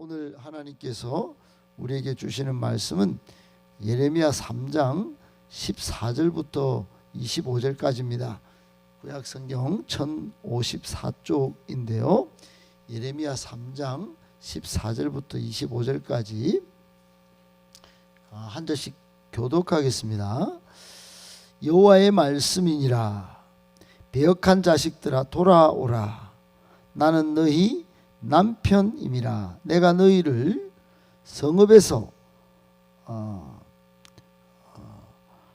오늘 하나님께서 우리에게 주시는 말씀은 예레미야 3장 14절부터 25절까지입니다. 구약성경 1054쪽인데요. 예레미야 3장 14절부터 25절까지 한 절씩 교독하겠습니다. 여호와의 말씀이니라. 배역한 자식들아 돌아오라. 나는 너희 남편임이라. 내가 너희를 성읍에서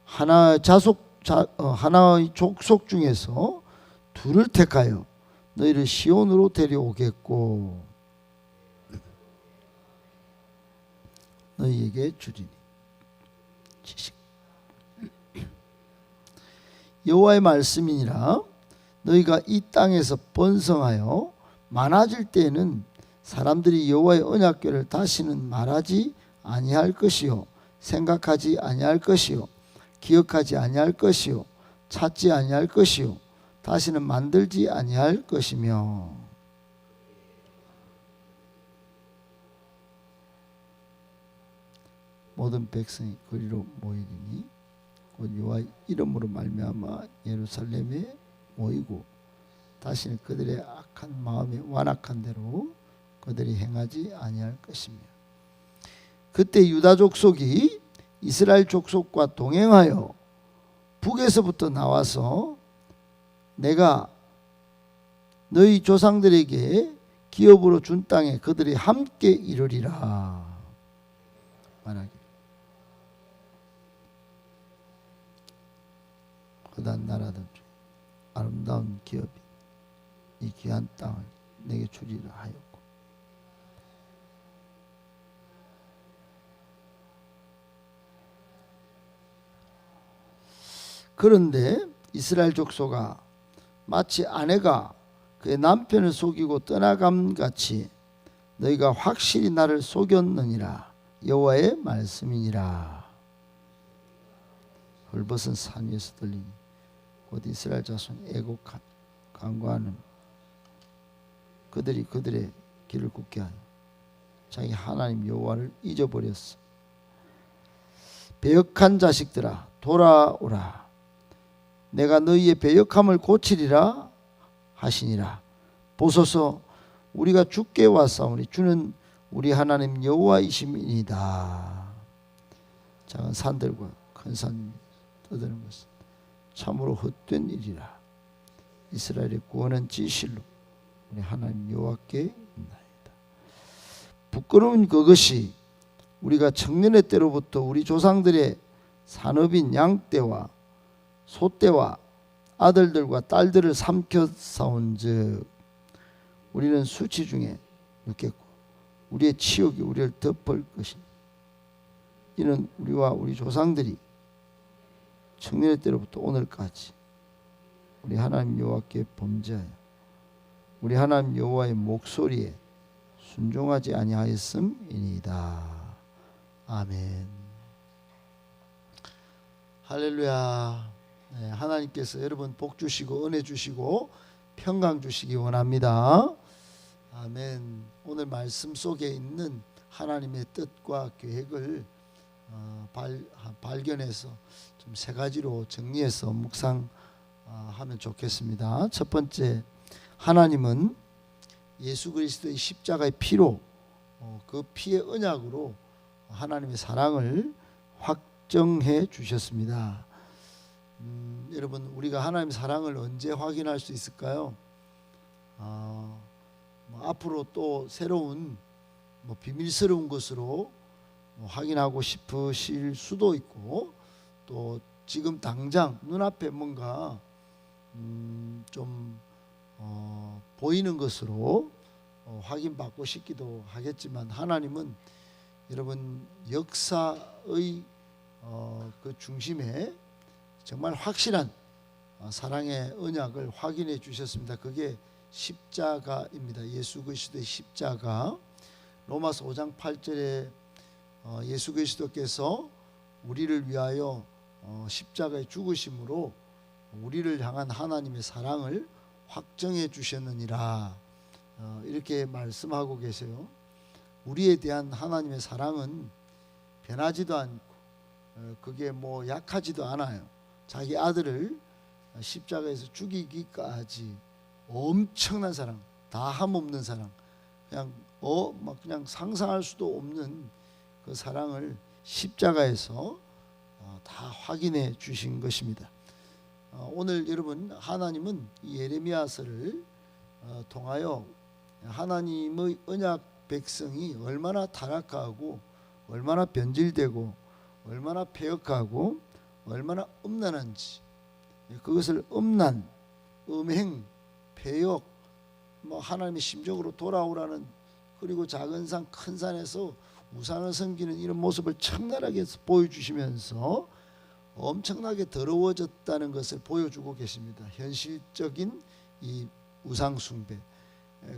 하나의 족속 중에서 둘을 택하여 너희를 시온으로 데려오겠고 너희에게 주리니. 지식. 여호와의 말씀이니라. 너희가 이 땅에서 번성하여 많아질 때에는 사람들이 여호와의 언약궤를 다시는 말하지 아니할 것이요 생각하지 아니할 것이요 기억하지 아니할 것이요 찾지 아니할 것이요 다시는 만들지 아니할 것이며. 모든 백성이 거리로 모이리니 곧 여호와의 이름으로 말미암아 예루살렘에 모이고 다시는 그들의 악한 마음에 완악한 대로 그들이 행하지 아니할 것이며. 그때 유다 족속이 이스라엘 족속과 동행하여 북에서부터 나와서 내가 너희 조상들에게 기업으로 준 땅에 그들이 함께 이르리라 말하기. 거대한 나라들 중 아름다운 기업이 이 귀한 땅을 내게 주리라 하였고. 그런데 이스라엘 족속아 마치 아내가 그의 남편을 속이고 떠나감같이 너희가 확실히 나를 속였느니라. 여호와의 말씀이니라. 헐벗은 산 위에서 들리니 곧 이스라엘 자손이 애곡한 간구하는 그들이 그들의 길을 굳게 하여 자기 하나님 여호와를 잊어버렸어. 배역한 자식들아 돌아오라. 내가 너희의 배역함을 고치리라 하시니라. 보소서 우리가 주께 왔사오니 주는 우리 하나님 여호와이심이니이다. 작은 산들과 큰 산이 떠드는 것은 참으로 헛된 일이라. 이스라엘의 구원은 진실로 우리 하나님 여호와께 있나이다. 부끄러운 그것이 우리가 청년의 때로부터 우리 조상들의 산업인 양떼와 소떼와 아들들과 딸들을 삼켜 싸운즉 우리는 수치 중에 눕겠고 우리의 치욕이 우리를 덮을 것이니 이는 우리와 우리 조상들이 청년의 때로부터 오늘까지 우리 하나님 여호와께 범죄하여 우리 하나님 여호와의 목소리에 순종하지 아니하였음이니이다. 아멘. 할렐루야. 네, 하나님께서 여러분 복 주시고 은혜 주시고 평강 주시기 원합니다. 아멘. 오늘 말씀 속에 있는 하나님의 뜻과 계획을 발견해서 좀 세 가지로 정리해서 묵상하면 좋겠습니다. 첫 번째, 하나님은 예수 그리스도의 십자가의 피로 그 피의 언약으로 하나님의 사랑을 확정해 주셨습니다. 여러분 우리가 하나님의 사랑을 언제 확인할 수 있을까요? 앞으로 또 새로운 비밀스러운 것으로 확인하고 싶으실 수도 있고 또 지금 당장 눈앞에 뭔가 좀 보이는 것으로 확인받고 싶기도 하겠지만 하나님은 여러분 역사의 그 중심에 정말 확실한 사랑의 언약을 확인해 주셨습니다. 그게 십자가입니다. 예수 그리스도의 십자가. 로마서 5장 8절에 예수 그리스도께서 우리를 위하여 십자가에 죽으심으로 우리를 향한 하나님의 사랑을 확정해 주셨느니라 이렇게 말씀하고 계세요. 우리에 대한 하나님의 사랑은 변하지도 않고 그게 뭐 약하지도 않아요. 자기 아들을 십자가에서 죽이기까지 엄청난 사랑, 다함 없는 사랑, 그냥 막 그냥 상상할 수도 없는 그 사랑을 십자가에서 다 확인해 주신 것입니다. 오늘 여러분, 하나님은 이 예레미야서를 통하여 하나님의 언약 백성이 얼마나 타락하고 얼마나 변질되고 얼마나 패역하고 얼마나 음란한지, 그것을 음란, 음행, 패역, 뭐 하나님의 심적으로 돌아오라는, 그리고 작은 산 큰 산에서 우상을 섬기는 이런 모습을 청나라하게 보여주시면서 엄청나게 더러워졌다는 것을 보여주고 계십니다. 현실적인 이 우상 숭배,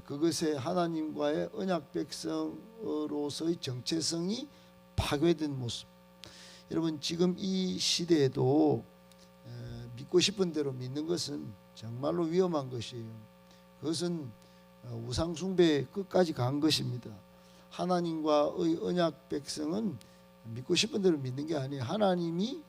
그것에 하나님과의 언약 백성으로서의 정체성이 파괴된 모습. 여러분, 지금 이 시대에도 믿고 싶은 대로 믿는 것은 정말로 위험한 것이에요. 그것은 우상 숭배의 끝까지 간 것입니다. 하나님과의 언약 백성은 믿고 싶은 대로 믿는 게 아니에요. 하나님이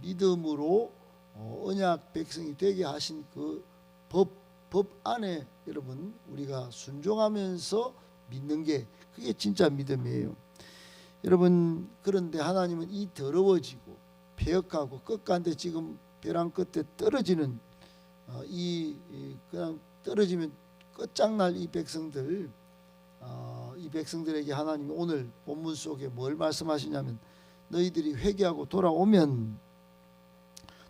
믿음으로 언약 백성이 되게 하신 그 법 안에 여러분 우리가 순종하면서 믿는 게, 그게 진짜 믿음이에요. 여러분, 그런데 하나님은 이 더러워지고 패역하고 끝간데 지금 벼랑 끝에 떨어지는 그냥 떨어지면 끝장날 이 백성들, 이 백성들에게 하나님이 오늘 본문 속에 뭘 말씀하시냐면, 너희들이 회개하고 돌아오면,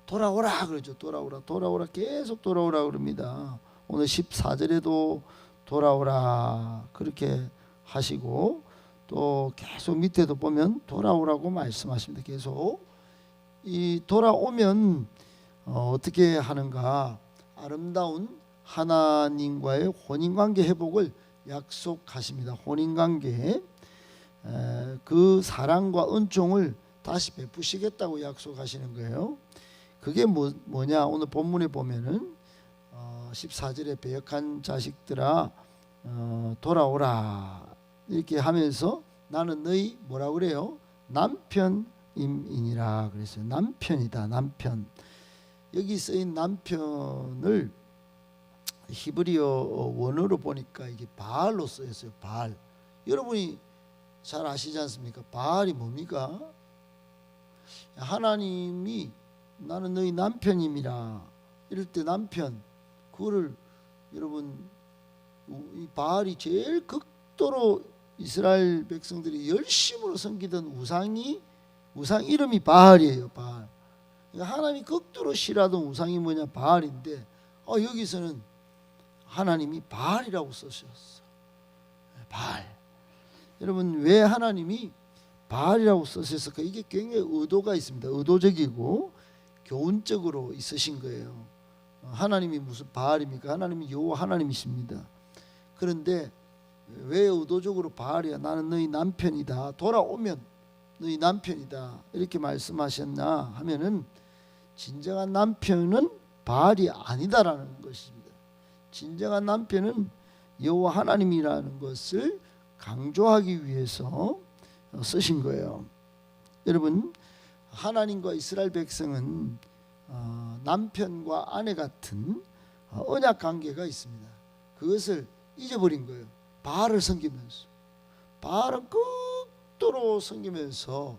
돌아오라 그러죠. 돌아오라, 계속 돌아오라 그럽니다. 오늘 14절에도 돌아오라 그렇게 하시고, 또 계속 밑에도 보면 돌아오라고 말씀하십니다. 계속 이 돌아오면 어떻게 하는가? 아름다운 하나님과의 혼인관계 회복을 약속하십니다. 혼인관계, 그 사랑과 은총을 다시 베푸시겠다고 약속하시는 거예요. 그게 뭐냐? 오늘 본문에 보면은 14절에 배역한 자식들아 돌아오라 이렇게 하면서 나는 너희 뭐라 그래요? 남편임이니라 그랬어요. 남편이다, 남편. 여기 쓰인 남편을 히브리어 원어로 보니까 이게 바알로 쓰였어요. 바알. 여러분이 잘 아시지 않습니까? 바알이 뭡니까? 하나님이 나는 너희 남편임이라 이럴 때 남편, 그거를 여러분, 이 바알이 제일 극도로 이스라엘 백성들이 열심으로 섬기던 우상 이름이 바알이에요. 바알. 그러니까 하나님이 극도로 싫어하던 우상이 뭐냐? 바알인데 여기서는 하나님이 바알이라고 쓰셨어. 바알. 여러분, 왜 하나님이 바알이라고 쓰셨을까? 이게 굉장히 의도가 있습니다. 의도적이고 교훈적으로 있으신 거예요. 하나님이 무슨 바알입니까? 하나님이 여호와 하나님이십니다. 그런데 왜 의도적으로 바알이야? 나는 너희 남편이다. 돌아오면 너희 남편이다. 이렇게 말씀하셨나 하면은, 진정한 남편은 바알이 아니다라는 것입니다. 진정한 남편은 여호와 하나님이라는 것을 강조하기 위해서 쓰신 거예요. 여러분, 하나님과 이스라엘 백성은 남편과 아내 같은 언약 관계가 있습니다. 그것을 잊어버린 거예요. 바알을 섬기면서, 바알은 극도로 섬기면서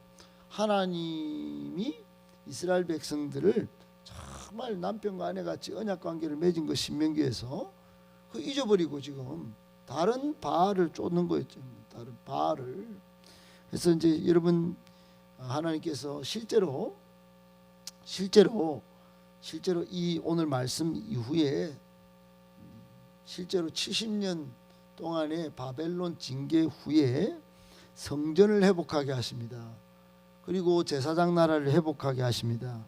하나님이 이스라엘 백성들을 정말 남편과 아내 같이 언약 관계를 맺은 것, 신명기에서 그 잊어버리고 지금 다른 바알을 쫓는 거였죠. 다른 바알을. 그래서 이제 여러분, 하나님께서 실제로 이 오늘 말씀 이후에 실제로 70년 동안의 바벨론 징계 후에 성전을 회복하게 하십니다. 그리고 제사장 나라를 회복하게 하십니다.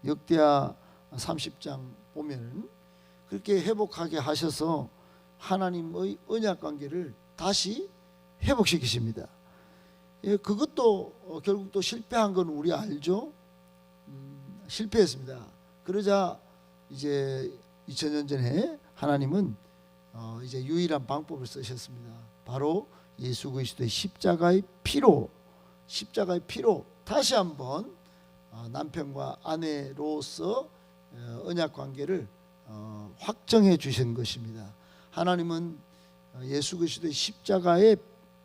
역대하 30장 보면은 그렇게 회복하게 하셔서 하나님의 언약 관계를 다시 회복시키십니다. 그것도 결국 또 실패한 건 우리 알죠? 실패했습니다. 그러자 이제 2000년 전에 하나님은 이제 유일한 방법을 쓰셨습니다. 바로 예수 그리스도의 십자가의 피로 다시 한번 남편과 아내로서 언약 관계를 확정해 주신 것입니다. 하나님은 예수 그리스도의 십자가의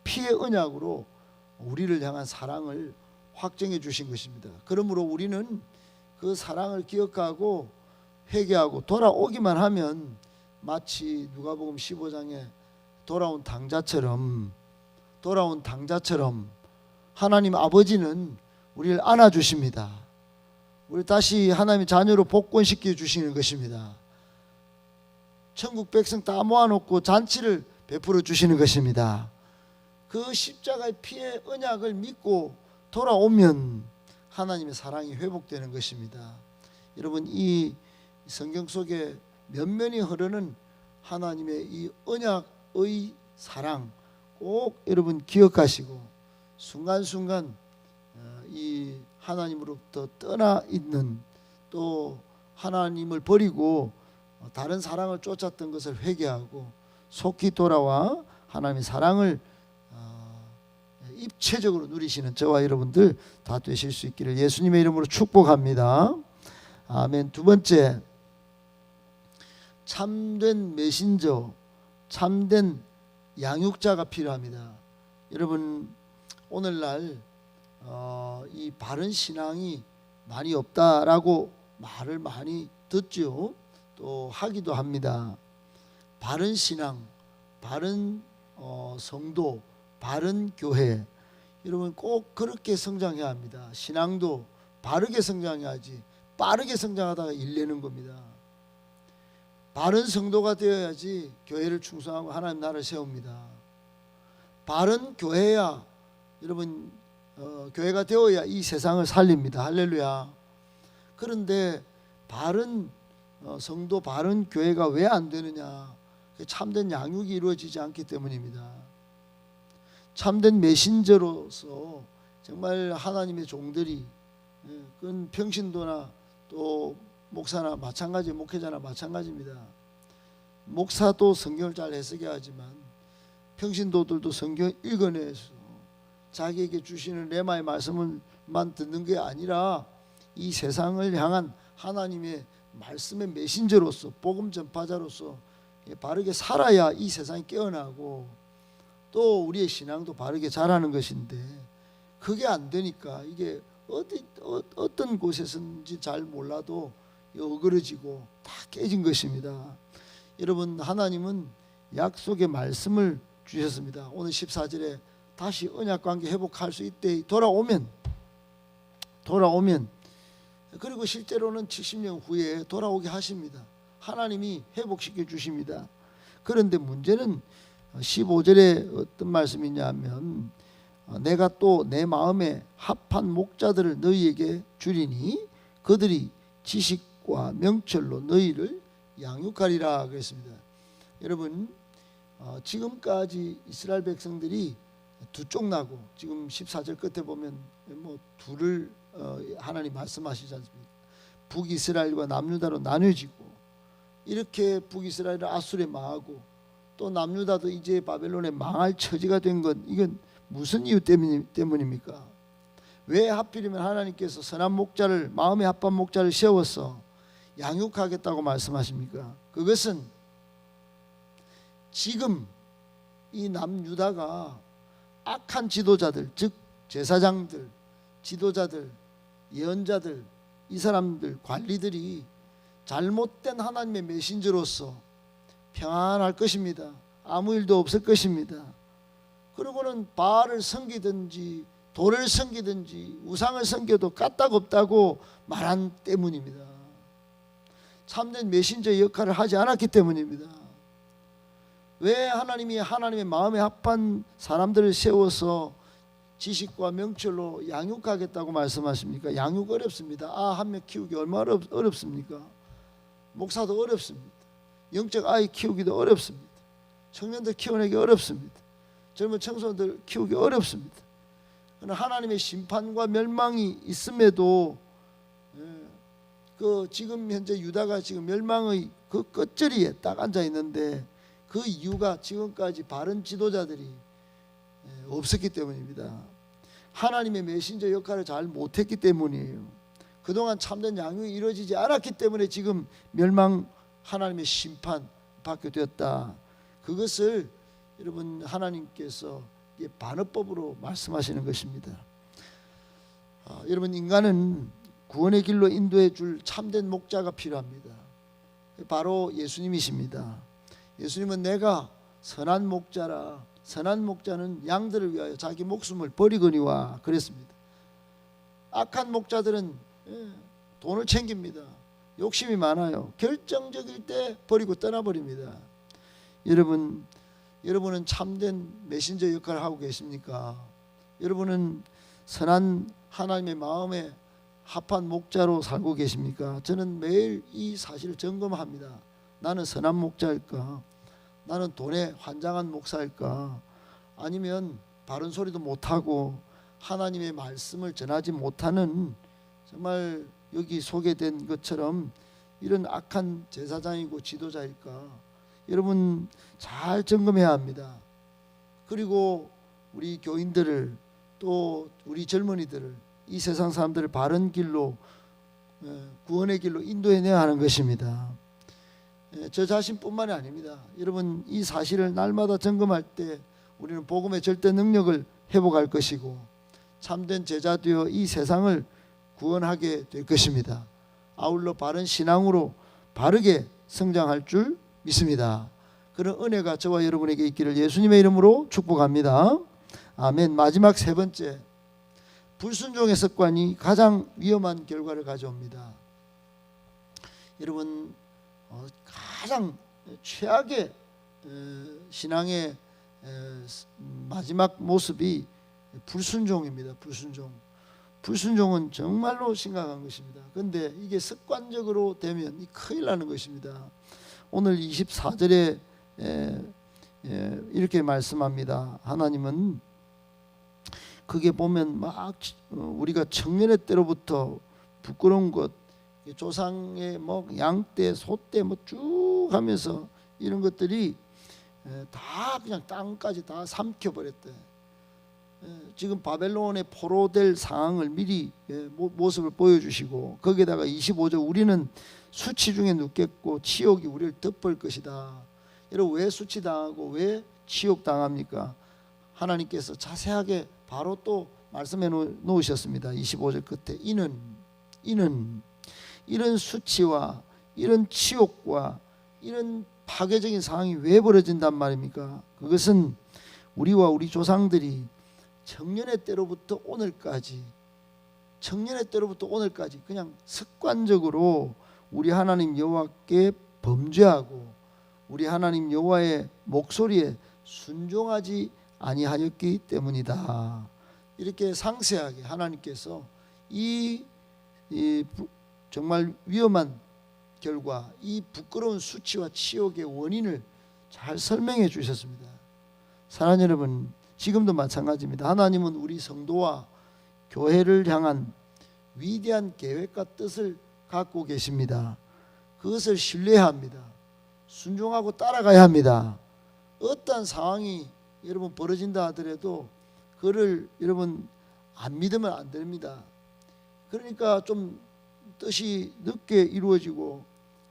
피의 언약으로 우리를 향한 사랑을 확정해 주신 것입니다. 그러므로 우리는 그 사랑을 기억하고 회개하고 돌아오기만 하면 마치 누가복음 15장에 돌아온 당자처럼 하나님 아버지는 우리를 안아주십니다. 우리 다시 하나님의 자녀로 복권시켜 주시는 것입니다. 천국 백성 다 모아놓고 잔치를 베풀어 주시는 것입니다. 그 십자가의 피의 언약을 믿고 돌아오면 하나님의 사랑이 회복되는 것입니다. 여러분, 이 성경 속에 면면이 흐르는 하나님의 이 언약의 사랑 꼭 여러분 기억하시고 순간순간 이 하나님으로부터 떠나 있는, 또 하나님을 버리고 다른 사랑을 쫓았던 것을 회개하고 속히 돌아와 하나님의 사랑을 입체적으로 누리시는 저와 여러분들 다 되실 수 있기를 예수님의 이름으로 축복합니다. 아멘. 두 번째, 참된 메신저, 참된 양육자가 필요합니다. 여러분, 오늘날 이 바른 신앙이 많이 없다라고 말을 많이 듣죠. 또 하기도 합니다. 바른 신앙, 바른 성도, 바른 교회, 여러분 꼭 그렇게 성장해야 합니다. 신앙도 바르게 성장해야지 빠르게 성장하다가 일내는 겁니다. 바른 성도가 되어야지 교회를 충성하고 하나님 나라를 세웁니다. 바른 교회야, 여러분 교회가 되어야 이 세상을 살립니다. 할렐루야. 그런데 바른 성도, 바른 교회가 왜 안 되느냐? 참된 양육이 이루어지지 않기 때문입니다. 참된 메신저로서 정말 하나님의 종들이, 그건 평신도나 또 목사나 마찬가지, 목회자나 마찬가지입니다. 목사도 성경을 잘 해석해야 하지만 평신도들도 성경 읽어내서 자기에게 주시는 레마의 말씀을만 듣는 게 아니라 이 세상을 향한 하나님의 말씀의 메신저로서, 복음 전파자로서 바르게 살아야 이 세상이 깨어나고 또 우리의 신앙도 바르게 자라는 것인데, 그게 안 되니까 이게 어떤 곳에서인지 잘 몰라도 어그러지고 다 깨진 것입니다. 여러분, 하나님은 약속의 말씀을 주셨습니다. 오늘 14절에 다시 언약관계 회복할 수 있대. 돌아오면 그리고 실제로는 70년 후에 돌아오게 하십니다. 하나님이 회복시켜 주십니다. 그런데 문제는 15절에 어떤 말씀이냐 하면, 내가 또 내 마음에 합한 목자들을 너희에게 주리니 그들이 지식과 명철로 너희를 양육하리라 그랬습니다. 여러분, 지금까지 이스라엘 백성들이 두 쪽 나고, 지금 14절 끝에 보면 둘을 하나님 말씀하시지 않습니까? 북이스라엘과 남유다로 나뉘어지고, 이렇게 북이스라엘은 아수르에 망하고 또 남유다도 이제 바벨론에 망할 처지가 된 건, 이건 무슨 이유 때문입니까? 왜 하필이면 하나님께서 선한 목자를, 마음에 합한 목자를 세워서 양육하겠다고 말씀하십니까? 그것은 지금 이 남유다가 악한 지도자들, 즉 제사장들, 지도자들, 예언자들, 이 사람들, 관리들이 잘못된 하나님의 메신저로서 평안할 것입니다. 아무 일도 없을 것입니다. 그리고는 바알을 섬기든지 돌을 섬기든지 우상을 섬겨도 까딱없다고 말한 때문입니다. 참된 메신저의 역할을 하지 않았기 때문입니다. 왜 하나님이 하나님의 마음에 합한 사람들을 세워서 지식과 명철로 양육하겠다고 말씀하십니까? 양육 어렵습니다. 한 명 키우기 얼마나 어렵습니까? 목사도 어렵습니다. 영적 아이 키우기도 어렵습니다. 청년들 키워내기 어렵습니다. 젊은 청소년들 키우기 어렵습니다. 그러나 하나님의 심판과 멸망이 있음에도 그 지금 현재 유다가 지금 멸망의 그 끝자리에 딱 앉아 있는데, 그 이유가 지금까지 바른 지도자들이 없었기 때문입니다. 하나님의 메신저 역할을 잘 못했기 때문이에요. 그동안 참된 양육이 이루어지지 않았기 때문에 지금 멸망, 하나님의 심판 받게 되었다. 그것을 여러분 하나님께서 반어법으로 말씀하시는 것입니다. 여러분, 인간은 구원의 길로 인도해 줄 참된 목자가 필요합니다. 바로 예수님이십니다. 예수님은 내가 선한 목자라, 선한 목자는 양들을 위하여 자기 목숨을 버리거니와 그랬습니다. 악한 목자들은 돈을 챙깁니다. 욕심이 많아요. 결정적일 때 버리고 떠나버립니다. 여러분은 참된 메신저 역할을 하고 계십니까? 여러분은 선한 하나님의 마음에 합한 목자로 살고 계십니까? 저는 매일 이 사실을 점검합니다. 나는 선한 목자일까? 나는 돈에 환장한 목사일까? 아니면 바른 소리도 못하고 하나님의 말씀을 전하지 못하는, 정말 여기 소개된 것처럼 이런 악한 제사장이고 지도자일까? 여러분 잘 점검해야 합니다. 그리고 우리 교인들을, 또 우리 젊은이들을, 이 세상 사람들을 바른 길로, 구원의 길로 인도해내야 하는 것입니다. 저 자신뿐만이 아닙니다. 여러분, 이 사실을 날마다 점검할 때 우리는 복음의 절대 능력을 회복할 것이고 참된 제자 되어 이 세상을 구원하게 될 것입니다. 아울러 바른 신앙으로 바르게 성장할 줄 믿습니다. 그런 은혜가 저와 여러분에게 있기를 예수님의 이름으로 축복합니다. 아멘. 마지막 세 번째, 불순종의 습관이 가장 위험한 결과를 가져옵니다. 여러분, 가장 최악의 신앙의 마지막 모습이 불순종입니다. 불순종은 정말로 심각한 것입니다. 그런데 이게 습관적으로 되면 큰일 나는 것입니다. 오늘 24절에 이렇게 말씀합니다. 하나님은 그게 보면 막 우리가 청년의 때로부터 부끄러운 것, 조상의 뭐 양떼, 소떼 뭐 쭉 하면서 이런 것들이 다 그냥 땅까지 다 삼켜버렸대. 지금 바벨론에 포로될 상황을 미리 모습을 보여주시고, 거기에다가 25절 우리는 수치 중에 눕겠고 치욕이 우리를 덮을 것이다. 여러분, 왜 수치당하고 왜 치욕당합니까? 하나님께서 자세하게 바로 또 말씀해 놓으셨습니다. 25절 끝에 이는 이런 수치와 이런 치욕과 이런 파괴적인 상황이 왜 벌어진단 말입니까? 그것은 우리와 우리 조상들이 청년의 때로부터 오늘까지 그냥 습관적으로 우리 하나님 여호와께 범죄하고 우리 하나님 여호와의 목소리에 순종하지 아니하였기 때문이다. 이렇게 상세하게 하나님께서 이 정말 위험한 결과, 이 부끄러운 수치와 치욕의 원인을 잘 설명해 주셨습니다. 사랑하는 여러분, 지금도 마찬가지입니다. 하나님은 우리 성도와 교회를 향한 위대한 계획과 뜻을 갖고 계십니다. 그것을 신뢰해야 합니다. 순종하고 따라가야 합니다. 어떠한 상황이 여러분 벌어진다 하더라도 그를 여러분 안 믿으면 안 됩니다. 그러니까 좀 뜻이 늦게 이루어지고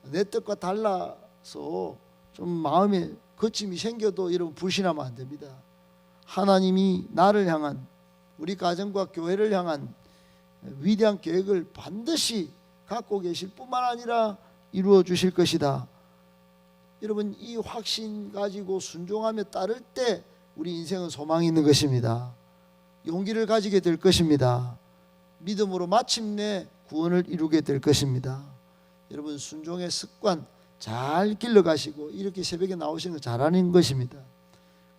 내 뜻과 달라서 좀 마음에 거침이 생겨도 여러분 불신하면 안 됩니다. 하나님이 나를 향한, 우리 가정과 교회를 향한 위대한 계획을 반드시 갖고 계실 뿐만 아니라 이루어 주실 것이다. 여러분, 이 확신 가지고 순종하며 따를 때 우리 인생은 소망이 있는 것입니다. 용기를 가지게 될 것입니다. 믿음으로 마침내 구원을 이루게 될 것입니다. 여러분, 순종의 습관 잘 길러가시고 이렇게 새벽에 나오시는 거 잘하는 것입니다.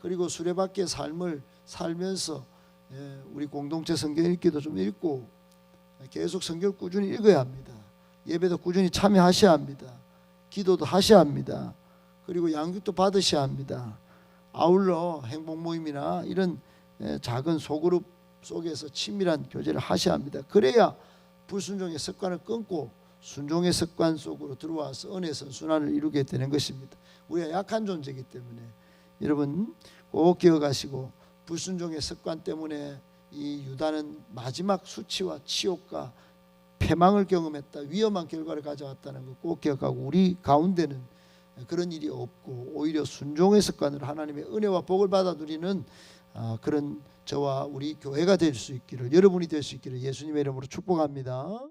그리고 수레바퀴의 삶을 살면서 우리 공동체 성경 읽기도 좀 읽고 계속 성경을 꾸준히 읽어야 합니다. 예배도 꾸준히 참여하셔야 합니다. 기도도 하셔야 합니다. 그리고 양육도 받으셔야 합니다. 아울러 행복 모임이나 이런 작은 소그룹 속에서 친밀한 교제를 하셔야 합니다. 그래야 불순종의 습관을 끊고 순종의 습관 속으로 들어와서 은혜 선순환을 이루게 되는 것입니다. 우리가 약한 존재이기 때문에 여러분 꼭 기억하시고 불순종의 습관 때문에 이 유다는 마지막 수치와 치욕과 패망을 경험했다. 위험한 결과를 가져왔다는 거 꼭 기억하고, 우리 가운데는 그런 일이 없고 오히려 순종의 습관으로 하나님의 은혜와 복을 받아 누리는 그런 저와 우리 교회가 될 수 있기를, 여러분이 될 수 있기를 예수님의 이름으로 축복합니다.